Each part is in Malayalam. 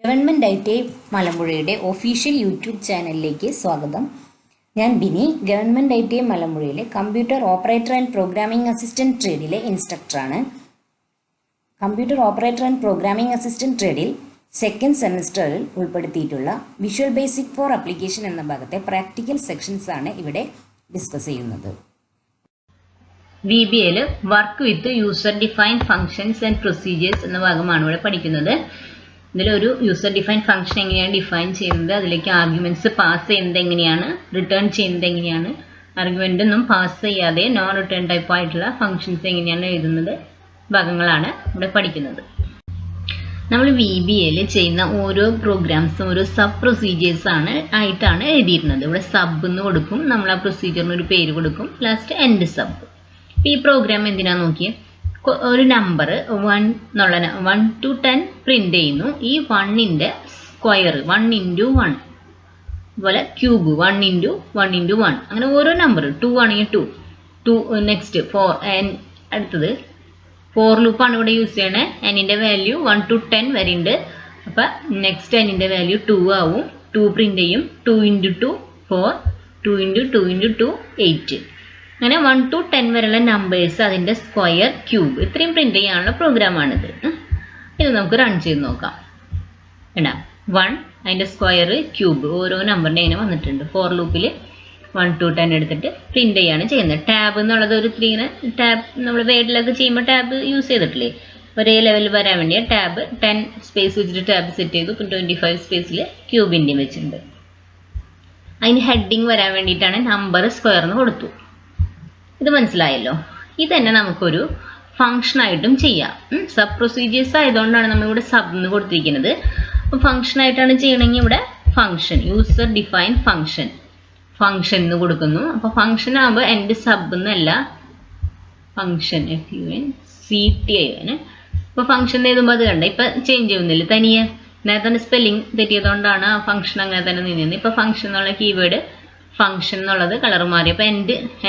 ഗവൺമെൻറ് ഐ.ടി.ഐ മലമ്പുഴയുടെ ഒഫീഷ്യൽ യൂട്യൂബ് ചാനലിലേക്ക് സ്വാഗതം. ഞാൻ ബിനി, ഗവൺമെൻറ് ഐ.ടി.ഐ മലമ്പുഴയിലെ computer operator and programming assistant ട്രേഡിലെ ഇൻസ്ട്രക്ടറാണ്. Computer operator and programming assistant ട്രേഡിൽ സെക്കൻഡ് സെമിസ്റ്ററിൽ ഉൾപ്പെടുത്തിയിട്ടുള്ള വിഷ്വൽ ബേസിക് ഫോർ ആപ്ലിക്കേഷൻ എന്ന ഭാഗത്തെ പ്രാക്ടിക്കൽ സെക്ഷൻസ് ആണ് ഇവിടെ ഡിസ്കസ് ചെയ്യുന്നത്. VBAയിൽ work with user defined functions and procedures എന്ന ഭാഗമാണ് ഇവിടെ പഠിക്കുന്നത്. ഇതിലൊരു യൂസർ ഡിഫൈൻ ഫംഗ്ഷൻ എങ്ങനെയാണ് ഡിഫൈൻ ചെയ്യുന്നത്, അതിലേക്ക് ആർഗ്യുമെന്റ്സ് പാസ് ചെയ്യുന്നത് എങ്ങനെയാണ്, റിട്ടേൺ ചെയ്യുന്നത് എങ്ങനെയാണ്, ആർഗ്യുമെന്റ് ഒന്നും പാസ് ചെയ്യാതെ നോൺ റിട്ടേൺ ടൈപ്പ് ആയിട്ടുള്ള ഫംഗ്ഷൻസ് എങ്ങനെയാണ് എഴുതുന്നത് ഭാഗങ്ങളാണ് ഇവിടെ പഠിക്കുന്നത്. നമ്മൾ VBAയിൽ ചെയ്യുന്ന ഓരോ പ്രോഗ്രാംസും ഓരോ സബ് പ്രൊസീജിയേഴ്സ് ആയിട്ടാണ് എഴുതിയിരുന്നത്. ഇവിടെ സബ് എന്ന് കൊടുക്കും, നമ്മൾ ആ പ്രൊസീജിയറിന് ഒരു പേര് കൊടുക്കും, ലാസ്റ്റ് എൻഡ് സബ്. ഈ പ്രോഗ്രാം എന്തിനാന്ന് നോക്കിയേ, ഒരു നമ്പർ 1 to 10 പ്രിന്റ് ചെയ്യുന്നു. ഈ 1ന്റെ സ്ക്വയർ 1 into 1, അതുപോലെ ക്യൂബ് 1 into 1 into 1, അങ്ങനെ ഓരോ നമ്പർ 2 ആണെങ്കിൽ 2, നെക്സ്റ്റ് 4, അടുത്തത് ഫോർ ലൂപ്പാണ് ഇവിടെ യൂസ് ചെയ്യണേ. എന്നിൻ്റെ വാല്യൂ 1 to 10 വരെ ഉണ്ട്. അപ്പം നെക്സ്റ്റ് എന്നിൻ്റെ വാല്യൂ 2 ആവും. 2 പ്രിന്റ് ചെയ്യും. 2 into 2 4, 2 into 2 into 2 8. അങ്ങനെ 1 to 10 വരെയുള്ള നമ്പേഴ്സ്, അതിൻ്റെ സ്ക്വയർ, ക്യൂബ്, ഇത്രയും പ്രിന്റ് ചെയ്യാനുള്ള പ്രോഗ്രാമാണിത്. ഇത് നമുക്ക് റൺ ചെയ്ത് നോക്കാം. വേണ്ട 1, അതിൻ്റെ സ്ക്വയർ, ക്യൂബ്, ഓരോ നമ്പറിൻ്റെ ഇങ്ങനെ വന്നിട്ടുണ്ട്. ഫോർ ലൂപ്പിൽ 1 to 10 എടുത്തിട്ട് പ്രിന്റ് ചെയ്യാണ് ചെയ്യുന്നത്. ടാബ് എന്നുള്ളത് ഒരു 3 ടാബ് നമ്മൾ വേർഡിലൊക്കെ ചെയ്യുമ്പോൾ ടാബ് യൂസ് ചെയ്തിട്ടില്ലേ, ഒരേ ലെവലിൽ വരാൻ വേണ്ടിയ ടാബ് 10 സ്പേസ് വെച്ചിട്ട് ടാബ് സെറ്റ് ചെയ്തു. പിന്നെ 25 സ്പേസിൽ ക്യൂബിൻ്റെയും വെച്ചിട്ടുണ്ട്. അതിന് ഹെഡിങ് വരാൻ വേണ്ടിയിട്ടാണ് നമ്പർ സ്ക്വയർന്ന് കൊടുത്തു. ഇത് മനസ്സിലായല്ലോ. ഇത് തന്നെ നമുക്കൊരു ഫംഗ്ഷനായിട്ടും ചെയ്യാം. സബ് പ്രൊസീജിയേഴ്സ് ആയതുകൊണ്ടാണ് നമ്മളിവിടെ സബ് എന്ന് കൊടുത്തിരിക്കുന്നത്. അപ്പോൾ ഫംഗ്ഷനായിട്ടാണ് ചെയ്യണമെങ്കിൽ ഇവിടെ ഫംഗ്ഷൻ, യൂസർ ഡിഫൈൻ ഫംഗ്ഷൻ എന്ന് കൊടുക്കുന്നു. അപ്പോൾ ഫംഗ്ഷൻ ആകുമ്പോൾ എൻ്റെ സബ് എന്നല്ല, ഫംഗ്ഷൻ FUNCTIN. ഇപ്പോൾ ഫംഗ്ഷൻ എഴുതുമ്പോൾ അത് കണ്ട ഇപ്പം ചേഞ്ച് ചെയ്യുന്നില്ല തനിയെ. നേരത്തെ സ്പെല്ലിംഗ് തെറ്റിയതുകൊണ്ടാണ് ആ ഫംഗ്ഷൻ അങ്ങനെ തന്നെ നിന്നത്. ഇപ്പോൾ ഫംഗ്ഷൻ എന്നുള്ള കീവേഡ് ഫംഗ്ഷൻ എന്നുള്ളത് കളർ മാറി. അപ്പോൾ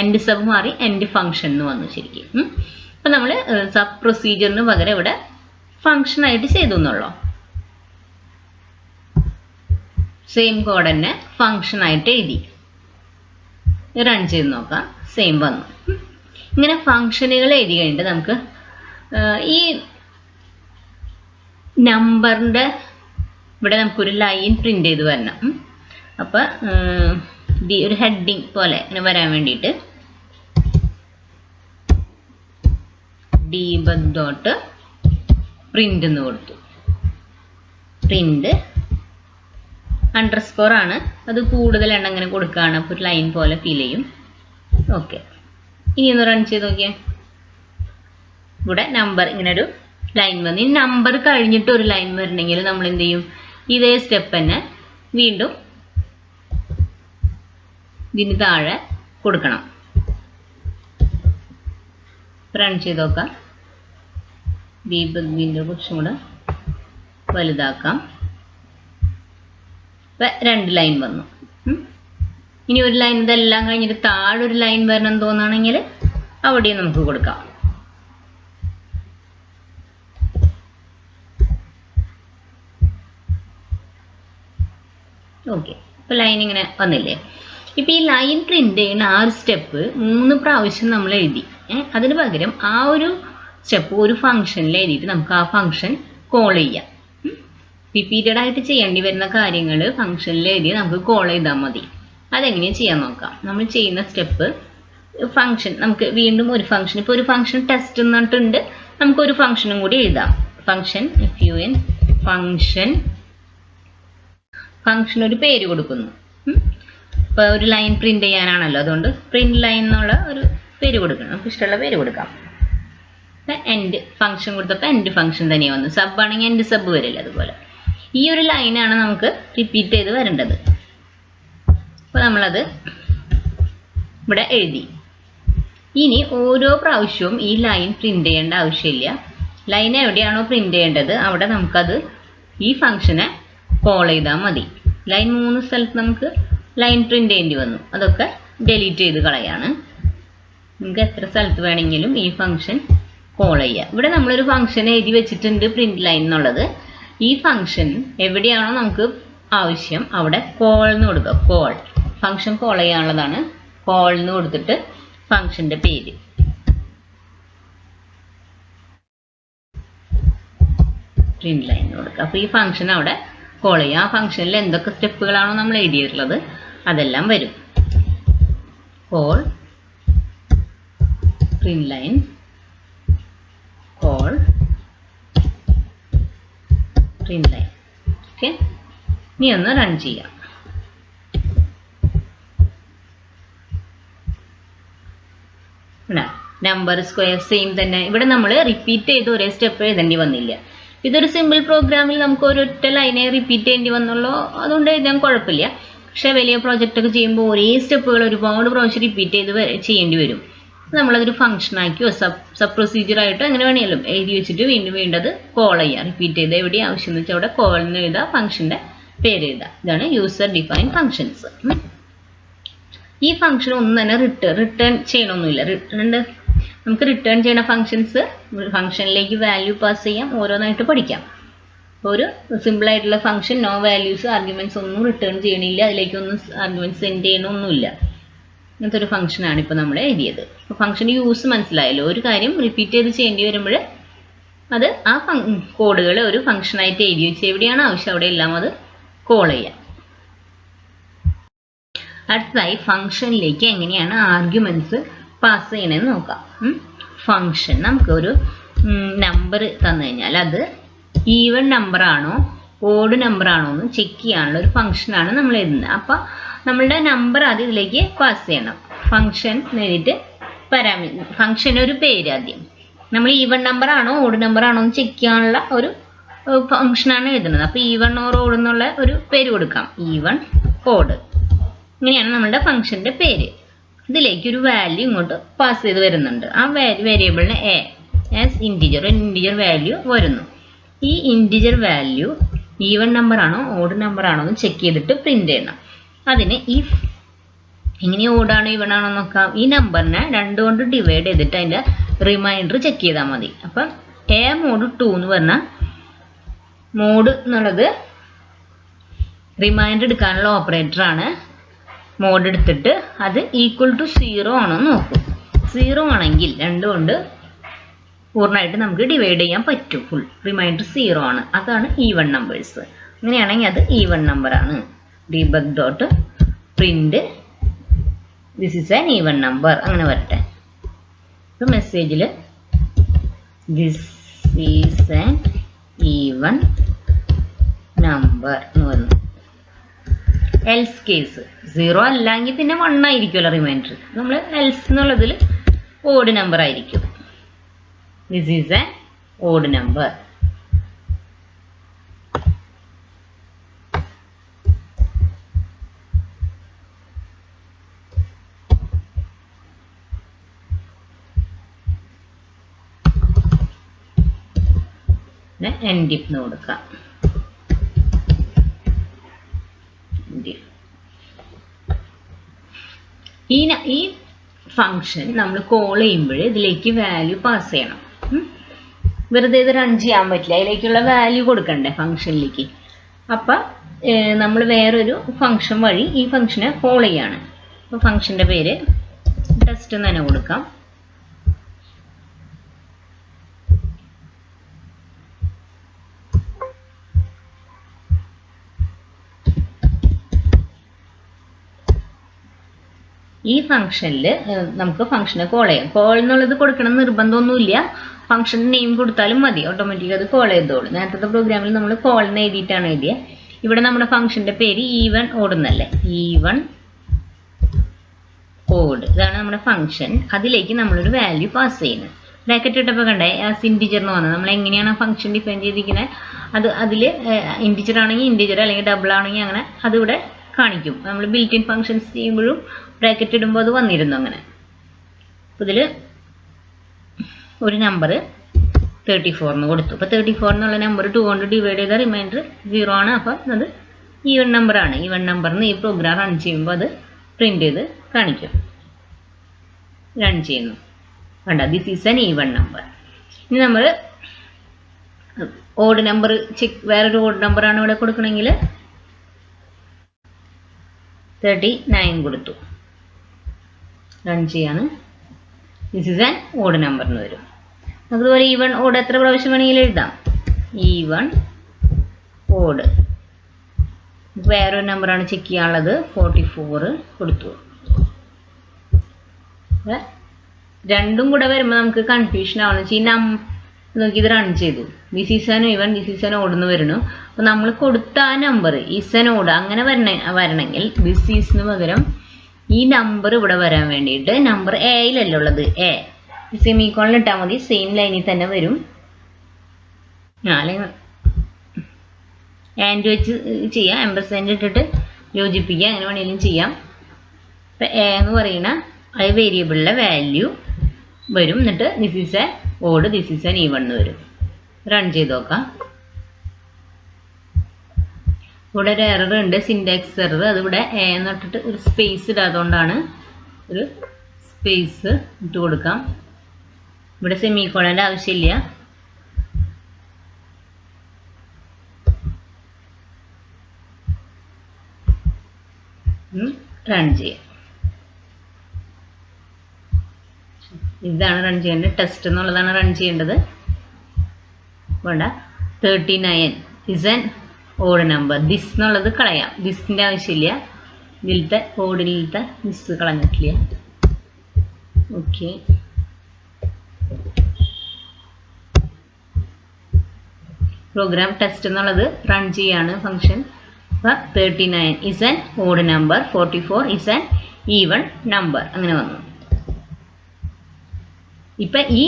എൻഡ് സബ് മാറി, എൻഡ് ഫംഗ്ഷൻ എന്ന് വന്നു ശരിക്കും. അപ്പം നമ്മൾ സബ് പ്രൊസീജിയറിന് പകരം ഇവിടെ ഫംഗ്ഷനായിട്ട് ചെയ്തു എന്നുള്ളൂ. സെയിം കോഡ് തന്നെ ഫംഗ്ഷനായിട്ട് എഴുതി റൺ ചെയ്ത് നോക്കാം. സെയിം വന്നു. ഇങ്ങനെ ഫംഗ്ഷനുകൾ എഴുതി കഴിഞ്ഞിട്ട് നമുക്ക് ഈ നമ്പറിൻ്റെ ഇവിടെ നമുക്കൊരു ലൈൻ പ്രിന്റ് ചെയ്ത് വരണം. അപ്പം ഒരു ഹെഡിങ് പോലെ ഇങ്ങനെ വരാൻ വേണ്ടിയിട്ട് debug.print എന്ന് കൊടുത്തു. പ്രിന്റ് അണ്ടർസ്കോർ ആണ്, അത് കൂടുതൽ എണ്ണം ഇങ്ങനെ കൊടുക്കുകയാണ്. അപ്പോൾ ഒരു ലൈൻ പോലെ ഫീൽ ചെയ്യും. ഓക്കെ, ഇനി ഒന്ന് റൺ ചെയ്ത് നോക്കിയേ. ഇവിടെ നമ്പർ ഇങ്ങനെ ഒരു ലൈൻ വന്നു. ഈ നമ്പർ കഴിഞ്ഞിട്ട് ഒരു ലൈൻ വരണമെങ്കിൽ നമ്മൾ എന്ത് ചെയ്യും, ഇതേ സ്റ്റെപ്പ് തന്നെ വീണ്ടും ഇതിന് താഴെ കൊടുക്കണം. റൺ ചെയ്ത് നോക്കാം. ഡീബഗിൻ്റെ കുറച്ചും കൂടെ വലുതാക്കാം. ഇപ്പം 2 ലൈൻ വന്നു. ഇനി ഒരു ലൈൻ ഇതെല്ലാം കഴിഞ്ഞിട്ട് താഴെ ഒരു ലൈൻ വരണം തോന്നുകയാണെങ്കിൽ അവിടെയും നമുക്ക് കൊടുക്കാം. ഓക്കെ, ഇപ്പം ലൈൻ ഇങ്ങനെ വന്നില്ലേ. ഇപ്പം ഈ ലൈൻ പ്രിന്റ് ചെയ്യുന്ന ആ ഒരു സ്റ്റെപ്പ് 3 പ്രാവശ്യം നമ്മൾ എഴുതി. അതിന് പകരം ആ ഒരു സ്റ്റെപ്പ് ഒരു ഫംഗ്ഷനിൽ എഴുതിയിട്ട് നമുക്ക് ആ ഫംഗ്ഷൻ കോൾ ചെയ്യാം. റിപ്പീറ്റഡ് ആയിട്ട് ചെയ്യേണ്ടി വരുന്ന കാര്യങ്ങൾ ഫംഗ്ഷനിൽ എഴുതി നമുക്ക് കോൾ ചെയ്താൽ മതി. അതെങ്ങനെയാണ് ചെയ്യാൻ നോക്കാം. നമ്മൾ ചെയ്യുന്ന സ്റ്റെപ്പ് ഫംഗ്ഷൻ, നമുക്ക് വീണ്ടും ഒരു ഫംഗ്ഷൻ, ഇപ്പോൾ ഒരു ഫംഗ്ഷൻ ടെസ്റ്റ് എന്നിട്ടുണ്ട്, നമുക്കൊരു ഫംഗ്ഷനും കൂടി എഴുതാം. ഫംഗ്ഷൻ ഫംഗ്ഷൻ ഒരു പേര് കൊടുക്കുന്നു. ഇപ്പോൾ ഒരു ലൈൻ പ്രിന്റ് ചെയ്യാനാണല്ലോ, അതുകൊണ്ട് പ്രിന്റ് ലൈൻ എന്നുള്ള ഒരു പേര് കൊടുക്കണം. നമുക്ക് ഇഷ്ടമുള്ള പേര് കൊടുക്കാം. എൻഡ് ഫംഗ്ഷൻ കൊടുത്തപ്പോൾ എൻഡ് ഫംഗ്ഷൻ തന്നെ വന്നു. സബ് ആണെങ്കിൽ എൻഡ് സബ് വരില്ല. അതുപോലെ ഈ ഒരു ലൈനാണ് നമുക്ക് റിപ്പീറ്റ് ചെയ്ത് വരേണ്ടത്. അപ്പോൾ നമ്മളത് ഇവിടെ എഴുതി. ഇനി ഓരോ പ്രാവശ്യവും ഈ ലൈൻ പ്രിന്റ് ചെയ്യേണ്ട ആവശ്യമില്ല. ലൈൻ എവിടെയാണോ പ്രിന്റ് ചെയ്യേണ്ടത് അവിടെ നമുക്കത് ഈ ഫംഗ്ഷനെ കോൾ ചെയ്താൽ മതി. ലൈൻ 3 സ്ഥലത്ത് നമുക്ക് ലൈൻ പ്രിന്റ് ചെയ്യേണ്ടി വന്നു, അതൊക്കെ ഡെലീറ്റ് ചെയ്ത് കളയാണ്. നമുക്ക് എത്ര സ്ഥലത്ത് വേണമെങ്കിലും ഈ ഫംഗ്ഷൻ കോൾ ചെയ്യുക. ഇവിടെ നമ്മളൊരു ഫംഗ്ഷൻ എഴുതി വെച്ചിട്ടുണ്ട്, പ്രിന്റ് ലൈൻ എന്നുള്ളത്. ഈ ഫംഗ്ഷൻ എവിടെയാണോ നമുക്ക് ആവശ്യം അവിടെ കോൾ എന്ന് കൊടുക്കുക. കോൾ ഫംഗ്ഷൻ കോൾ ചെയ്യാനുള്ളതാണ്. കോൾ എന്ന് കൊടുത്തിട്ട് ഫംഗ്ഷന്റെ പേര് പ്രിന്റ് ലൈൻ കൊടുക്കുക. അപ്പോൾ ഈ ഫംഗ്ഷൻ അവിടെ കോൾ ചെയ്യുക. ആ ഫംഗ്ഷനിൽ എന്തൊക്കെ സ്റ്റെപ്പുകളാണോ നമ്മൾ എഴുതിയിട്ടുള്ളത് അതെല്ലാം വരും. Call print line call print line. Okay, ഇനി ഒന്ന് റൺ ചെയ്യാം. നമ്പർ സ്ക്വയർ സെയിം തന്നെ. ഇവിടെ നമ്മൾ റിപ്പീറ്റ് ചെയ്ത് ഒരേ സ്റ്റെപ്പ് എഴുതേണ്ടി വന്നില്ല. ഇതൊരു സിമ്പിൾ പ്രോഗ്രാമിൽ നമുക്ക് ഒരൊറ്റ ലൈനെ റിപ്പീറ്റ് ചെയ്യേണ്ടി വന്നുള്ളൂ, അതുകൊണ്ട് എഴുതാൻ കുഴപ്പമില്ല. പക്ഷേ വലിയ പ്രോജക്റ്റ് ഒക്കെ ചെയ്യുമ്പോൾ ഒരേ സ്റ്റെപ്പുകൾ ഒരുപാട് പ്രാവശ്യം റിപ്പീറ്റ് ചെയ്ത് ചെയ്യേണ്ടി വരും. നമ്മളതൊരു ഫംഗ്ഷനാക്കിയോ സബ് പ്രൊസീജിയറായിട്ടോ എങ്ങനെ വേണമെങ്കിലും എഴുതി വെച്ചിട്ട് വീണ്ടും വീണ്ടത് കോൾ ചെയ്യാം. റിപ്പീറ്റ് ചെയ്ത് എവിടെ ആവശ്യം എന്ന് വെച്ചാൽ അവിടെ കോൾ എന്ന് എഴുതുക, ഫംഗ്ഷൻ്റെ പേര് എഴുതുക. ഇതാണ് യൂസർ ഡിഫൈൻ ഫംഗ്ഷൻസ്. ഈ ഫംഗ്ഷൻ ഒന്നും തന്നെ റിട്ടേൺ ചെയ്യണമൊന്നുമില്ല. നമുക്ക് റിട്ടേൺ ചെയ്യുന്ന ഫംഗ്ഷനിലേക്ക് വാല്യൂ പാസ് ചെയ്യാം, ഓരോന്നായിട്ട് പഠിക്കാം. ഒരു സിമ്പിൾ ആയിട്ടുള്ള ഫംഗ്ഷൻ നോ വാല്യൂസ് ആർഗ്യുമെന്റ്സ് ഒന്നും റിട്ടേൺ ചെയ്യണില്ല, അതിലേക്കൊന്നും ആർഗ്യുമെന്റ്സ് സെൻഡ് ചെയ്യണമൊന്നുമില്ല. ഇങ്ങനത്തെ ഒരു ഫംഗ്ഷനാണ് ഇപ്പോൾ നമ്മൾ എഴുതിയത്. അപ്പോൾ ഫംഗ്ഷൻ്റെ യൂസ് മനസ്സിലായല്ലോ. ഒരു കാര്യം റിപ്പീറ്റ് ചെയ്ത് ചെയ്യേണ്ടി വരുമ്പോൾ അത് ആ കോഡുകൾ ഒരു ഫംഗ്ഷനായിട്ട് എഴുതി വെച്ച് എവിടെയാണ് ആവശ്യം അവിടെ എല്ലാം അത് കോൾ ചെയ്യാം. അടുത്തതായി ഫംഗ്ഷനിലേക്ക് എങ്ങനെയാണ് ആർഗ്യുമെന്റ്സ് പാസ് ചെയ്യണമെന്ന് നോക്കാം. ഫംഗ്ഷൻ നമുക്ക് ഒരു നമ്പർ തന്നു കഴിഞ്ഞാൽ അത് ഈവൻ നമ്പർ ആണോ ഓഡ് നമ്പർ ആണോ എന്ന് ചെക്ക് ചെയ്യാനുള്ള ഒരു ഫംഗ്ഷനാണ് നമ്മൾ എഴുതുന്നത്. അപ്പം നമ്മളുടെ നമ്പർ ആദ്യം ഇതിലേക്ക് പാസ് ചെയ്യണം. ഫംഗ്ഷൻ നേരിട്ട് ഫംഗ്ഷന് ഒരു പേര് ആദ്യം നമ്മൾ ഈവൻ നമ്പർ ആണോ ഓഡ് നമ്പർ ആണോ എന്ന് ചെക്ക് ചെയ്യാനുള്ള ഒരു ഫംഗ്ഷനാണ് എഴുതുന്നത്. അപ്പോൾ ഈവൺ ഓർ ഓഡ് എന്നുള്ള ഒരു പേര് കൊടുക്കാം. ഈവൺ ഓഡ് ഇങ്ങനെയാണ് നമ്മളുടെ ഫംഗ്ഷന്റെ പേര്. ഇതിലേക്ക് ഒരു വാല്യൂ ഇങ്ങോട്ട് പാസ് ചെയ്ത് വരുന്നുണ്ട്. ആ വേരിയബിളിന് എ ആസ് ഇൻറ്റിജർ വാല്യൂ വരുന്നു. ഈ ഇൻറ്റിജർ വാല്യൂ ഈവൺ നമ്പർ ആണോ ഓഡ് നമ്പർ ആണോ എന്ന് ചെക്ക് ചെയ്തിട്ട് പ്രിന്റ് ചെയ്യണം. അതിന് ഇഫ് ഇങ്ങനെ ഓടാണോ ഈവൺ ആണോ നോക്കാം. ഈ നമ്പറിനെ 2 കൊണ്ട് ഡിവൈഡ് ചെയ്തിട്ട് അതിൻ്റെ റിമൈൻഡർ ചെക്ക് ചെയ്താൽ മതി. അപ്പം എ മോഡ് 2 എന്ന് പറഞ്ഞാൽ മോഡ് എന്നുള്ളത് റിമൈൻഡർ എടുക്കാനുള്ള ഓപ്പറേറ്ററാണ്. മോഡ് എടുത്തിട്ട് അത് ഈക്വൽ ടു 0 ആണോ നോക്കും. 0 ആണെങ്കിൽ 2 കൊണ്ട് പൂർണ്ണമായിട്ട് നമുക്ക് ഡിവൈഡ് ചെയ്യാൻ പറ്റും. ഫുൾ റിമൈൻഡർ 0 ആണ്. അതാണ് ഈവൺ നമ്പേഴ്സ്. അങ്ങനെയാണെങ്കിൽ അത് ഈവൺ നമ്പർ ആണ്. Debug dot print this is an even number അങ്ങനെ വരട്ടെ. ഇപ്പോൾ മെസ്സേജിൽ this is an even number എന്ന് വന്നു. എൽസ് കേസ് 0 അല്ലെങ്കിൽ പിന്നെ 1 ആയിരിക്കുമല്ലോ റിമൈൻഡർ. നമ്മൾ എൽസ് എന്നുള്ളതിൽ ഓഡ് നമ്പർ ആയിരിക്കും. This is an odd number. End if എന്ന് കൊടുക്കാം. ഈ ഫംഗ്ഷൻ നമ്മൾ കോൾ ചെയ്യുമ്പോൾ ഇതിലേക്ക് വാല്യൂ പാസ് ചെയ്യണം. വെറുതെ ഇത് റൺ ചെയ്യാൻ പറ്റില്ല, അതിലേക്കുള്ള വാല്യൂ കൊടുക്കണ്ടേ ഫംഗ്ഷനിലേക്ക്. അപ്പം നമ്മൾ വേറൊരു ഫംഗ്ഷൻ വഴി ഈ ഫംഗ്ഷനെ കോൾ ചെയ്യാണ്. അപ്പോൾ ഫംഗ്ഷൻ്റെ പേര് ടെസ്റ്റ് എന്ന് തന്നെ കൊടുക്കാം. ഈ ഫംഗ്ഷനിൽ നമുക്ക് ഫംഗ്ഷനെ കോൾ ചെയ്യാം. കോൾ എന്നുള്ളത് കൊടുക്കണം നിർബന്ധമൊന്നുമില്ല. ഫംഗ്ഷൻ നെയിം കൊടുത്താലും മതി, ഓട്ടോമാറ്റിക് അത് കോൾ ചെയ്തോളൂ. നേരത്തെ പ്രോഗ്രാമിൽ നമ്മൾ കോളിന് എഴുതിയിട്ടാണ് എഴുതിയത്. ഇവിടെ നമ്മുടെ ഫംഗ്ഷന്റെ പേര് ഈവൺ ഓഡ് എന്നല്ലേ, ഈവൺ ഓഡ്. ഇതാണ് നമ്മുടെ ഫംഗ്ഷൻ. അതിലേക്ക് നമ്മളൊരു വാല്യൂ പാസ് ചെയ്യുന്നത്. ബ്രാക്കറ്റ് ഇട്ടപ്പോൾ കണ്ടേ ആസ് ഇൻറ്റിജർ എന്ന് വന്നത്. നമ്മൾ എങ്ങനെയാണ് ഫംഗ്ഷൻ ഡിഫൈൻ ചെയ്തിരിക്കുന്നത് അതിൽ ഇൻറ്റിജർ ആണെങ്കിൽ ഇൻറ്റിജർ അല്ലെങ്കിൽ ഡബിൾ ആണെങ്കിൽ അങ്ങനെ അതിവിടെ കാണിക്കും. നമ്മൾ ബിൽറ്റ് ഇൻ ഫംഗ്ഷൻസ് ചെയ്യുമ്പോഴും ബ്രാക്കറ്റ് ഇടുമ്പോൾ അത് വന്നിരുന്നു അങ്ങനെ. അപ്പോൾ ഇതിൽ ഒരു നമ്പർ 34 എന്ന് കൊടുത്തു. അപ്പോൾ 34 എന്നുള്ള നമ്പർ 2 കൊണ്ട് ഡിവൈഡ് ചെയ്ത റിമൈൻഡർ 0 ആണ്. അപ്പോൾ അത് ഈവൺ നമ്പറാണ്. ഈവൺ നമ്പറിന് ഈ പ്രോഗ്രാം റൺ ചെയ്യുമ്പോൾ അത് പ്രിന്റ് ചെയ്ത് കാണിക്കും. റൺ ചെയ്യുന്നു കണ്ട, this is an even number. ഇനി നമ്മൾ ഓഡ് നമ്പർ വേറൊരു ഓഡ് നമ്പറാണ് ഇവിടെ കൊടുക്കണമെങ്കിൽ 39 കൊടുത്തു. റൺ ചെയ്യാണ്. This is an odd number എന്ന് വരും. അതുപോലെ ഈവൺ ഓഡ് എത്ര പ്രാവശ്യം വേണമെങ്കിലും എഴുതാം. ഈവൺ ഓഡ് വേറൊരു നമ്പറാണ് ചെക്ക് ചെയ്യാനുള്ളത്. 44 കൊടുത്തു. രണ്ടും കൂടെ വരുമ്പോൾ നമുക്ക് കൺഫ്യൂഷൻ ആവുന്ന നോക്കി ഇത് റൺ ചെയ്തു. This is an even, this is an odd എന്ന് വരുന്നു. അപ്പോൾ നമ്മൾ കൊടുത്ത ആ നമ്പർ ഈസ് ആൻ ഓഡ് അങ്ങനെ വരണമെങ്കിൽ ദിസ് ഈസിന് പകരം ഈ നമ്പർ ഇവിടെ വരാൻ വേണ്ടിയിട്ട് നമ്പർ എയിലല്ല ഉള്ളത്, എ സെമിക്കോളൻ ഇട്ടാൽ മതി. സെയിം ലൈനിൽ തന്നെ വരും. അല്ലെങ്കിൽ ആൻഡ് വെച്ച് ചെയ്യാം, എംപർസെൻ്റ് ഇട്ടിട്ട് യോജിപ്പിക്കുക, അങ്ങനെ വേണമെങ്കിലും ചെയ്യാം. ഇപ്പം എ എന്ന് പറയുന്ന ആ വേരിയബിളിലെ വാല്യൂ വരും. എന്നിട്ട് this is A odd, this is an even എന്ന് വരും. റൺ ചെയ്ത് നോക്കാം. ഇവിടെ ഒരു എറർ ഉണ്ട്, സിൻടാക്സ് എറർ. അതിവിടെ എ എന്ന് ഇട്ടിട്ട് ഒരു സ്പേസ് ഇടാത്തതുകൊണ്ടാണ്. ഒരു സ്പേസ് ഇട്ട് കൊടുക്കാം. ഇവിടെ സെമിക്കോളൻ്റെ ആവശ്യമില്ല. റൺ ചെയ്യാം. ഇതാണ് റൺ ചെയ്യേണ്ടത്. ടെസ്റ്റ് എന്നുള്ളതാണ് റൺ ചെയ്യേണ്ടത്. വേണ്ട. 39 is an odd number. This എന്നുള്ളത് കളയാം. ദിസിൻ്റെ ആവശ്യമില്ല. ഇതിലത്തെ ഓഡിലത്തെ ദിസ് കളഞ്ഞിട്ടില്ല. ഓക്കെ. പ്രോഗ്രാം ടെസ്റ്റ് എന്നുള്ളത് റൺ ചെയ്യാണ് ഫംഗ്ഷൻ. അപ്പോൾ 39 is an odd number, 44 is an even number അങ്ങനെ വന്നു. ഇപ്പം ഈ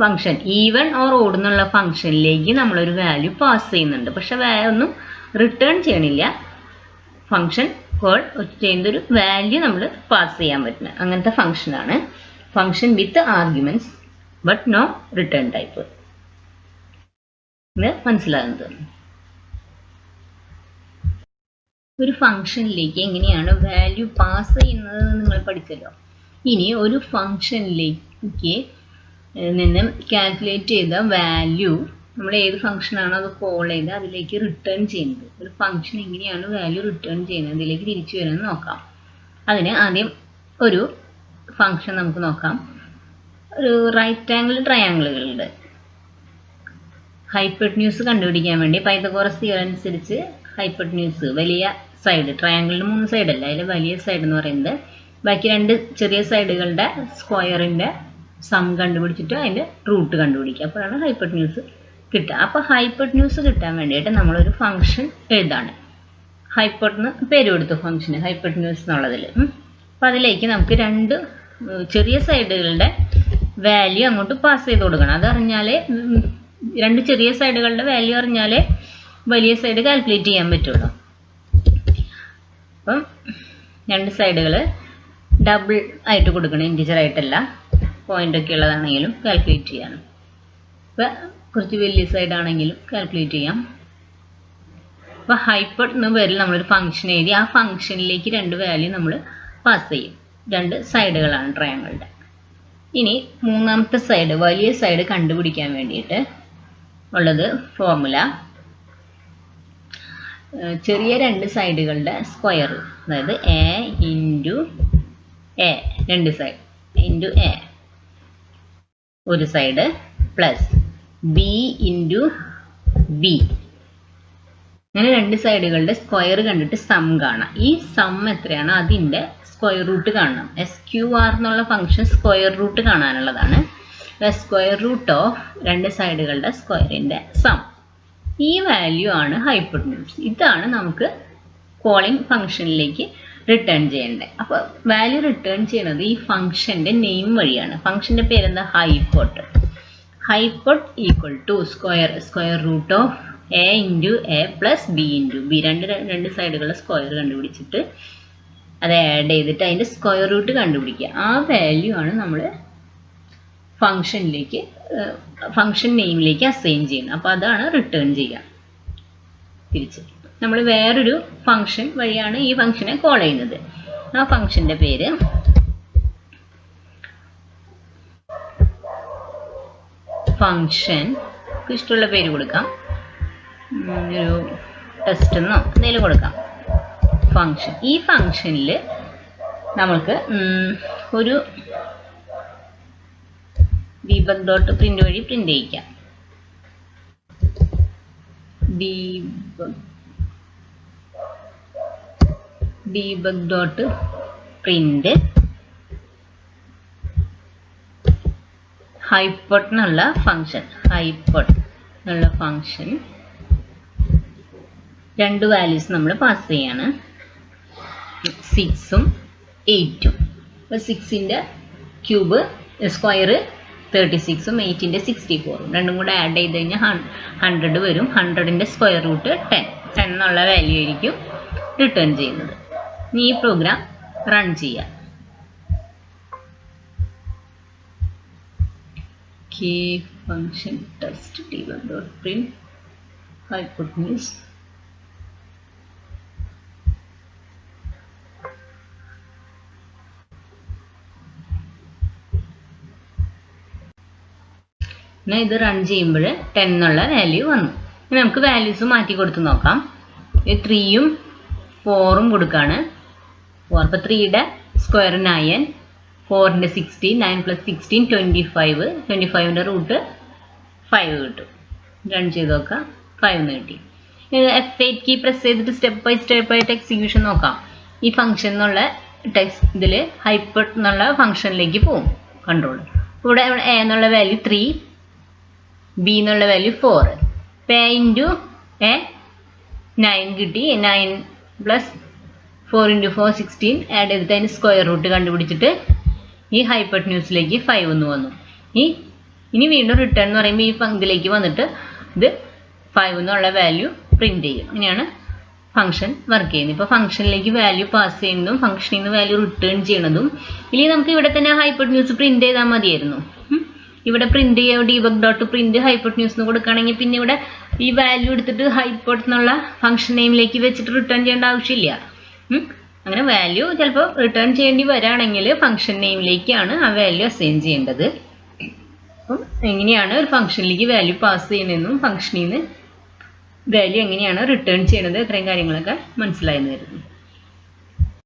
ഫംഗ്ഷൻ ഈവൺ ഓർ ഓഡ് എന്നുള്ള ഫംഗ്ഷനിലേക്ക് നമ്മളൊരു വാല്യൂ പാസ് ചെയ്യുന്നുണ്ട്. പക്ഷെ ഒന്നും റിട്ടേൺ ചെയ്യണില്ല. ഫംഗ്ഷൻ കോൾ ചെയ്യുന്നൊരു വാല്യൂ നമ്മൾ പാസ് ചെയ്യാൻ പറ്റുന്ന അങ്ങനത്തെ ഫംഗ്ഷനാണ് function with arguments but no return type. ഇത് മനസ്സിലാകുന്നത്. ഒരു ഫംഗ്ഷനിലേക്ക് എങ്ങനെയാണ് വാല്യൂ പാസ് ചെയ്യുന്നത് നിങ്ങൾ പഠിച്ചല്ലോ. ഇനി ഒരു ഫംഗ്ഷനിലേക്ക് നിന്ന് കാൽക്കുലേറ്റ് ചെയ്ത വാല്യൂ നമ്മൾ ഏത് ഫംഗ്ഷനാണോ അത് കോൾ ചെയ്ത് അതിലേക്ക് റിട്ടേൺ ചെയ്യുന്നത്. ഒരു ഫംഗ്ഷൻ എങ്ങനെയാണ് വാല്യൂ റിട്ടേൺ ചെയ്യുന്നത് അതിലേക്ക് തിരിച്ചു വരുന്നത് നോക്കാം. അതിന് ആദ്യം ഒരു ഫംഗ്ഷൻ നമുക്ക് നോക്കാം. ഒരു റൈറ്റ് ആംഗിൾ ട്രയാംഗിളുകളുടെ ഹൈപ്പർട്യൂസ് കണ്ടുപിടിക്കാൻ വേണ്ടി പൈതഗോറസ് തിയറം അനുസരിച്ച് ഹൈപ്പർട്യൂസ് വലിയ സൈഡ്, ട്രയാംഗിളിന് 3 സൈഡല്ല, അതിൽ വലിയ സൈഡ് എന്ന് പറയുന്നത് ബാക്കി 2 ചെറിയ സൈഡുകളുടെ സ്ക്വയറിൻ്റെ സം കണ്ടുപിടിച്ചിട്ട് അതിൻ്റെ റൂട്ട് കണ്ടുപിടിക്കുക. അപ്പോഴാണ് ഹൈപ്പർട്യൂസ് കിട്ടുക. അപ്പോൾ ഹൈപ്പർട്യൂസ് കിട്ടാൻ വേണ്ടിയിട്ട് നമ്മളൊരു ഫംഗ്ഷൻ എഴുതാണ്. ഹൈപ്പർന്ന് പേര് കൊടുത്തു ഫംഗ്ഷന് ഹൈപ്പർട്യൂസ് എന്നുള്ളതിൽ. അപ്പോൾ അതിലേക്ക് നമുക്ക് 2 ചെറിയ സൈഡുകളുടെ വാല്യൂ അങ്ങോട്ട് പാസ് ചെയ്ത് കൊടുക്കണം. അതറിഞ്ഞാലേ 2 ചെറിയ സൈഡുകളുടെ വാല്യൂ അറിഞ്ഞാലേ വലിയ സൈഡ് കാൽക്കുലേറ്റ് ചെയ്യാൻ പറ്റുള്ളൂ. അപ്പം 2 സൈഡുകൾ ഡബിൾ ആയിട്ട് കൊടുക്കണം, ഇൻറ്റിജർ ആയിട്ടല്ല. പോയിൻ്റൊക്കെ ഉള്ളതാണെങ്കിലും കാൽക്കുലേറ്റ് ചെയ്യാനും. ഇപ്പം കുറച്ച് വലിയ സൈഡാണെങ്കിലും കാൽക്കുലേറ്റ് ചെയ്യാം. അപ്പോൾ ഹൈപ്പർ എന്ന പേരിൽ നമ്മളൊരു ഫംഗ്ഷൻ എഴുതി ആ ഫംഗ്ഷനിലേക്ക് 2 വാല്യൂ നമ്മൾ പാസ് ചെയ്യും. 2 സൈഡുകളാണ് ട്രയാങ്കിളുടെ. ഇനി മൂന്നാമത്തെ സൈഡ്, വലിയ സൈഡ് കണ്ടുപിടിക്കാൻ വേണ്ടിയിട്ട് ഉള്ളത് ഫോർമുല ചെറിയ 2 സൈഡുകളുടെ സ്ക്വയർ, അതായത് A into A, 2 side into A ഒരു side plus B into B, അങ്ങനെ 2 സൈഡുകളുടെ സ്ക്വയർ കണ്ടിട്ട് സം കാണാം. ഈ സം എത്രയാണ് അതിൻ്റെ സ്ക്വയർ റൂട്ട് കാണണം. SQR എന്നുള്ള ഫംഗ്ഷൻ സ്ക്വയർ റൂട്ട് കാണാനുള്ളതാണ്. സ്ക്വയർ റൂട്ട് ഓഫ് 2 സൈഡുകളുടെ സ്ക്വയറിൻ്റെ സം. ഈ വാല്യൂ ആണ് ഹൈപ്പർട്യൂസ്. ഇതാണ് നമുക്ക് കോളിംഗ് ഫംഗ്ഷനിലേക്ക് റിട്ടേൺ ചെയ്യേണ്ടത്. അപ്പോൾ വാല്യൂ റിട്ടേൺ ചെയ്യുന്നത് ഈ ഫംഗ്ഷൻ്റെ നെയിം വഴിയാണ്. ഫംഗ്ഷൻ്റെ പേരെന്താ? Hypot. Hypot equal to square root of A into A plus B into B. 2 സൈഡുകളുടെ സ്ക്വയർ കണ്ടുപിടിച്ചിട്ട് അത് ആഡ് ചെയ്തിട്ട് അതിൻ്റെ സ്ക്വയർ റൂട്ട് കണ്ടുപിടിക്കുക. ആ വാല്യൂ ആണ് നമ്മൾ ഫംഗ്ഷനിലേക്ക് ഫംഗ്ഷൻ നെയിമിലേക്ക് അസൈൻ ചെയ്യുന്നത്. അപ്പോൾ അതാണ് റിട്ടേൺ ചെയ്യുക. തിരിച്ച് നമ്മൾ വേറൊരു ഫംഗ്ഷൻ വഴിയാണ് ഈ ഫംഗ്ഷനെ കോൾ ചെയ്യുന്നത്. ആ ഫംഗ്ഷൻ്റെ പേര് ഫംഗ്ഷൻ നമുക്ക് ഇഷ്ടമുള്ള പേര് കൊടുക്കാം. ഒരു ടെസ്റ്റ് എന്നോ എന്തെങ്കിലും കൊടുക്കാം. ഫംഗ്ഷൻ, ഈ ഫംഗ്ഷനിൽ നമുക്ക് ഒരു debug ഡോട്ട് പ്രിന്റ് വഴി പ്രിന്റ് ചെയ്യിക്കാം. debug ഡോട്ട് പ്രിന്റ് ഹൈപ്പർട്ട് എന്നുള്ള ഫംഗ്ഷൻ, രണ്ട് വാല്യൂസ് നമ്മൾ പാസ് ചെയ്യാണ്, 6ഉം 8ഉം. അപ്പോൾ 6ന്റെ ക്യൂബ് സ്ക്വയർ 36ഉം 8ന്റെ 64ഉം രണ്ടും കൂടെ ആഡ് ചെയ്ത് കഴിഞ്ഞാൽ 100 വരും. 100ന്റെ സ്ക്വയർ റൂട്ട് 10 എന്നുള്ള വാല്യൂ ആയിരിക്കും റിട്ടേൺ ചെയ്യുന്നത്. ഇനി ഈ പ്രോഗ്രാം റൺ ചെയ്യാം. Function test debug dot print hypotenuse ഇത് റൺ ചെയ്യുമ്പോൾ 10 എന്നുള്ള വാല്യൂ വന്നു. ഇനി നമുക്ക് വാല്യൂസ് മാറ്റി കൊടുത്ത് നോക്കാം. 3ഉം 4ഉം കൊടുക്കാണ്. 4 അപ്പോൾ 3യുടെ സ്ക്വയർ 9, 4ന്റെ 16, 9 + 16 25, 25ന്റെ റൂട്ട് 5 കിട്ടും. റൺ ചെയ്ത് നോക്കാം. 5 എന്ന് കിട്ടി. F8 കീ പ്രസ് ചെയ്തിട്ട് സ്റ്റെപ്പ് ബൈ സ്റ്റെപ്പ് ആയിട്ട് എക്സിക്യൂഷൻ നോക്കാം. ഈ ഫംഗ്ഷൻ എന്നുള്ള ടെക്സ്റ്റ് ഇതിൽ ഹൈപ്പർട്ട് എന്നുള്ള ഫംഗ്ഷനിലേക്ക് പോകും. കൺട്രോൾ ഇവിടെ എ എന്നുള്ള വാല്യൂ 3, ബി എന്നുള്ള വാല്യൂ 4. പേ ഇൻറ്റു എ 9 കിട്ടി. 9 + 4 × 4 16 ആഡ് ചെയ്തിട്ട് അതിന് സ്ക്വയർ റൂട്ട് കണ്ടുപിടിച്ചിട്ട് ഈ ഹൈപ്പർട്ട്ന്യൂസിലേക്ക് 5 എന്ന് വന്നു. ഇനി വീണ്ടും റിട്ടേൺ എന്ന് പറയുമ്പോൾ ഈ ഇതിലേക്ക് വന്നിട്ട് ഇത് 5 എന്നുള്ള വാല്യൂ പ്രിന്റ് ചെയ്യും. ഇങ്ങനെയാണ് ഫംഗ്ഷൻ വർക്ക് ചെയ്യുന്നത്. ഇപ്പോൾ ഫംഗ്ഷനിലേക്ക് വാല്യൂ പാസ് ചെയ്യുന്നതും ഫംഗ്ഷനിൽ നിന്ന് വാല്യൂ റിട്ടേൺ ചെയ്യണതും. ഇനി നമുക്ക് ഇവിടെ തന്നെ ഹൈപ്പർട്ട്ന്യൂസ് പ്രിന്റ് ചെയ്താൽ മതിയായിരുന്നു. ഇവിടെ പ്രിന്റ് ചെയ്യുക debug ഡോട്ട് പ്രിന്റ് ഹൈപ്പർട്ട്ന്യൂസ് എന്ന് കൊടുക്കുകയാണെങ്കിൽ പിന്നെ ഇവിടെ ഈ വാല്യൂ എടുത്തിട്ട് ഹൈപ്പർട്ട് എന്നുള്ള ഫംഗ്ഷൻ നെയിമിലേക്ക് വെച്ചിട്ട് റിട്ടേൺ ചെയ്യേണ്ട ആവശ്യമില്ല. അങ്ങനെ വാല്യൂ ചിലപ്പോൾ റിട്ടേൺ ചെയ്യേണ്ടി വരാണെങ്കിൽ ഫംഗ്ഷൻ നെയിമിലേക്കാണ് ആ വാല്യൂ അസൈൻ ചെയ്യേണ്ടത്. അപ്പം എങ്ങനെയാണ് ഒരു ഫംഗ്ഷനിലേക്ക് വാല്യൂ പാസ് ചെയ്യുന്നതെന്നും ഫംഗ്ഷനിൽ നിന്ന് വാല്യൂ എങ്ങനെയാണ് റിട്ടേൺ ചെയ്യുന്നത്, ഇത്രയും കാര്യങ്ങളൊക്കെ മനസ്സിലായെന്ന് വരുന്നു.